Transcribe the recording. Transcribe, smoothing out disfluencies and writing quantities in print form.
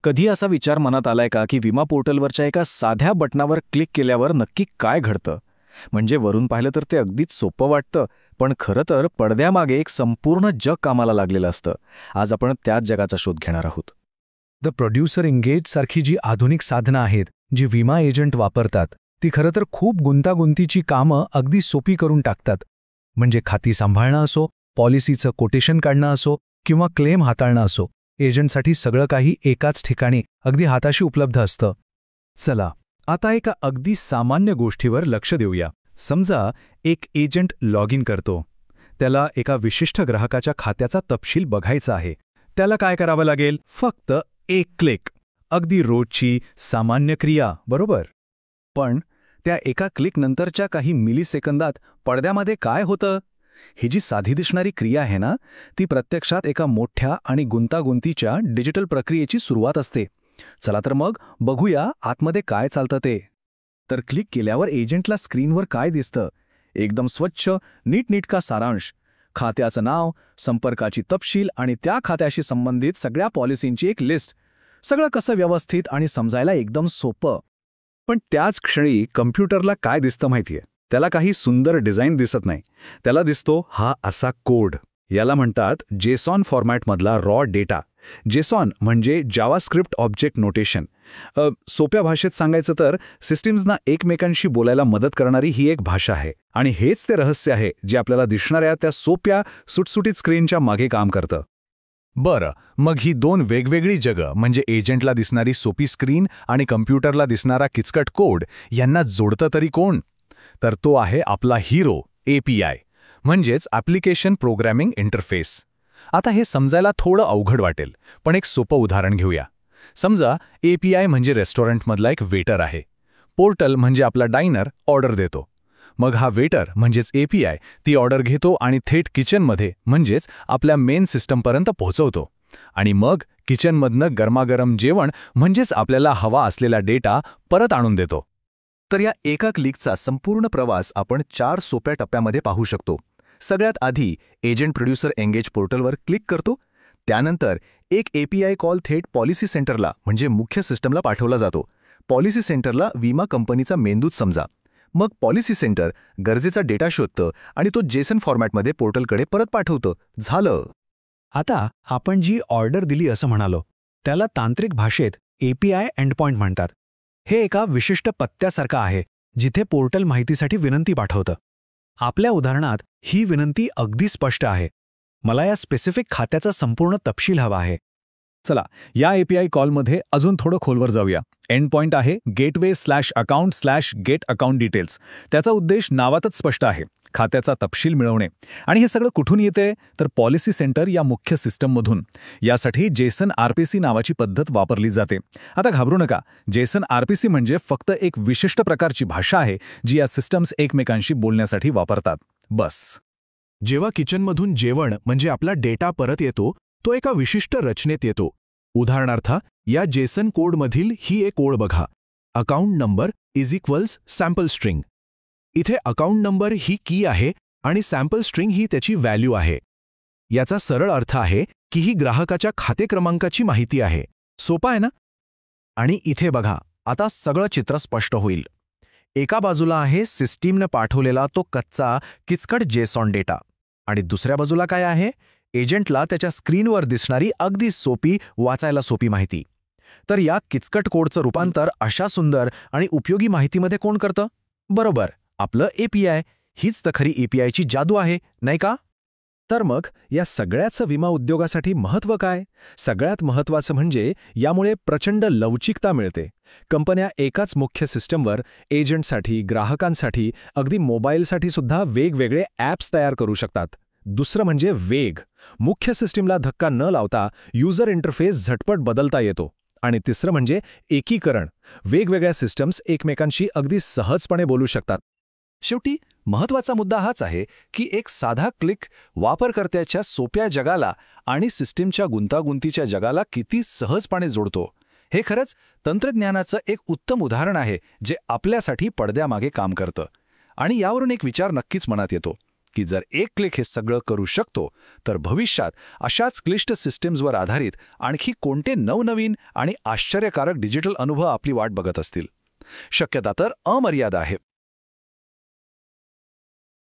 कधी असा विचार मनात आलाय का की विमा पोर्टलवरच्या एका साध्या बटनावर क्लिक केल्यावर नक्की काय घडतं? म्हणजे वरून पाहिलं तर ते अगदीच सोपं वाटतं, पण खरं तर पडद्यामागे एक संपूर्ण जग कामाला लागलेलं असतं. आज आपण त्याच जगाचा शोध घेणार आहोत. द प्रोड्युसर एंगेज सारखी जी आधुनिक साधनं आहेत, जी विमा एजंट वापरतात, ती खरं तर खूप गुंतागुंतीची कामं अगदी सोपी करून टाकतात. म्हणजे खाती सांभाळणं असो, पॉलिसीचं कोटेशन काढणं असो किंवा क्लेम हाताळणं असो, एजंटसाठी सगळं काही एकाच ठिकाणी अगदी हाताशी उपलब्ध असतं. चला, आता एका अगदी सामान्य गोष्टीवर लक्ष देऊया. समजा एक एजंट लॉग इन करतो. त्याला एका विशिष्ट ग्राहकाच्या खात्याचा तपशील बघायचा आहे. त्याला काय करावं लागेल? फक्त एक क्लिक. अगदी रोजची सामान्य क्रिया, बरोबर? पण त्या एका क्लिक नंतरच्या काही मिलीसेकंदात पडद्यामध्ये काय होतं? ही जी साधी दिसणारी क्रिया आहे ना, ती प्रत्यक्षात एका मोठ्या आणि गुंतागुंतीच्या डिजिटल प्रक्रियेची सुरुवात असते. चला तर मग बघूया आतमध्ये काय चालतं ते. तर क्लिक केल्यावर एजंटला स्क्रीनवर काय दिसतं? एकदम स्वच्छ, नीटनेटका सारांश. खात्याचं नाव, संपर्काची तपशील आणि त्या खात्याशी संबंधित सगळ्या पॉलिसींची एक लिस्ट. सगळं कसं व्यवस्थित आणि समजायला एकदम सोपं. पण त्याच क्षणी कम्प्युटरला काय दिसतं माहितीये? त्याला काही सुंदर डिझाईन दिसत नाही. त्याला दिसतो हा असा कोड. याला म्हणतात जेसॉन फॉर्मॅटमधला रॉ डेटा. जेसॉन म्हणजे जावास्क्रिप्ट ऑब्जेक्ट नोटेशन. सोप्या भाषेत सांगायचं तर सिस्टीम्सना एकमेकांशी बोलायला मदत करणारी ही एक भाषा आहे. आणि हेच ते रहस्य आहे जे आपल्याला दिसणाऱ्या त्या सोप्या सुटसुटीत स्क्रीनच्या मागे काम करतं. बरं, मग ही दोन वेगवेगळी जगं म्हणजे एजंटला दिसणारी सोपी स्क्रीन आणि कम्प्युटरला दिसणारा किचकट कोड यांना जोडतं तरी कोण? तर तो आहे आपला हिरो API, म्हणजेच ॲप्लिकेशन प्रोग्रॅमिंग इंटरफेस. आता हे समजायला थोडं अवघड वाटेल, पण एक सोपं उदाहरण घेऊया. समजा API म्हणजे रेस्टॉरंटमधला एक वेटर आहे. पोर्टल म्हणजे आपला डायनर ऑर्डर देतो. मग हा वेटर म्हणजेच API ती ऑर्डर घेतो आणि थेट किचनमध्ये म्हणजेच आपल्या मेन सिस्टमपर्यंत पोहोचवतो. आणि मग किचनमधनं गरमागरम जेवण म्हणजेच आपल्याला हवा असलेला डेटा परत आणून देतो. तर या एका क्लिकचा संपूर्ण प्रवास आपण 4 सोप्या टप्प्यामध्ये पाहू शकतो. सगळ्यात आधी एजंट प्रोड्युसर एंगेज पोर्टलवर क्लिक करतो. त्यानंतर एक API कॉल थेट पॉलिसी सेंटरला म्हणजे मुख्य सिस्टमला पाठवला जातो. पॉलिसी सेंटरला विमा कंपनीचा मेंदूच समजा. मग पॉलिसी सेंटर गरजेचा डेटा शोधतं आणि तो जेसन फॉर्मॅटमध्ये पोर्टलकडे परत पाठवतं. झालं. आता आपण जी ऑर्डर दिली असं म्हणालो, त्याला तांत्रिक भाषेत API एंडपॉइंट म्हणतात. हे एका विशिष्ट पत्त्यासारखं आहे, जिथे पोर्टल माहितीसाठी विनंती पाठवतं. आपल्या उदाहरणात ही विनंती अगदी स्पष्ट आहे. मला या स्पेसिफिक खात्याचा संपूर्ण तपशील हवा आहे. चला, या API कॉलमध्ये अजून थोडं खोलवर जाऊया. एंड पॉइंट आहे gateway/account/get account details. त्याचा उद्देश नावातच स्पष्ट आहे, खात्याचा तपशील मिळवणे. आणि हे सगळं कुठून येते? तर पॉलिसी सेंटर या मुख्य सिस्टममधून. यासाठी जेसन RPC नावाची पद्धत वापरली जाते. आता घाबरू नका, जेसन RPC म्हणजे फक्त एक विशिष्ट प्रकारची भाषा आहे जी या सिस्टम्स एकमेकांशी बोलण्यासाठी वापरतात. बस. जेव्हा किचनमधून जेवण म्हणजे आपला डेटा परत येतो, तो एका विशिष्ट रचनेत येतो. उदाहरणार्थ, या जेसन कोडमधील ही एक ओळ बघा. Account number =sample string. इथे अकाउंट नंबर ही की आहे आणि सॅम्पल स्ट्रिंग ही त्याची व्हॅल्यू आहे. याचा सरळ अर्थ आहे की ही ग्राहकाच्या खाते क्रमांकाची माहिती आहे. सोपा आहे ना? आणि इथे बघा, आता सगळं चित्र स्पष्ट होईल. एका बाजूला आहे सिस्टीमनं पाठवलेला तो कच्चा किचकट जेसॉन डेटा. आणि दुसऱ्या बाजूला काय आहे? एजंटला त्याच्या स्क्रीनवर दिसणारी अगदी सोपी, वाचायला सोपी माहिती. तर या किचकट कोडचं रूपांतर अशा सुंदर आणि उपयोगी माहितीमध्ये कोण करतं? बरोबर, आपलं API. हीच तर खरी APIची जादू आहे, नाही का? तर मग या सगळ्याचं विमा उद्योगासाठी महत्त्व काय? सगळ्यात महत्त्वाचं म्हणजे यामुळे प्रचंड लवचिकता मिळते. कंपन्या एकाच मुख्य सिस्टमवर एजंटसाठी, ग्राहकांसाठी, अगदी मोबाईलसाठी सुद्धा वेगवेगळे ॲप्स तयार करू शकतात. दुसरं म्हणजे वेग. मुख्य सिस्टीमला धक्का न लावता युजर इंटरफेस झटपट बदलता येतो. आणि तिसरं म्हणजे एकीकरण. वेगवेगळ्या सिस्टम्स एकमेकांशी अगदी सहजपणे बोलू शकतात. शेवटी महत्त्वाचा मुद्दा हाच आहे की एक साधा क्लिक वापरकर्त्याच्या सोप्या जगाला आणि सिस्टीमच्या गुंतागुंतीच्या जगाला किती सहजपणे जोडतो. हे खरंच तंत्रज्ञानाचं एक उत्तम उदाहरण आहे जे आपल्यासाठी पडद्यामागे काम करतं. आणि यावरून एक विचार नक्कीच मनात येतो की जर एक क्लिक हे सगळं करू शकतो तर भविष्यात अशाच क्लिष्ट सिस्टीम्सवर आधारित आणखी कोणते नवनवीन आणि आश्चर्यकारक डिजिटल अनुभव आपली वाट बघत असतील. शक्यता तर अमर्याद आहे.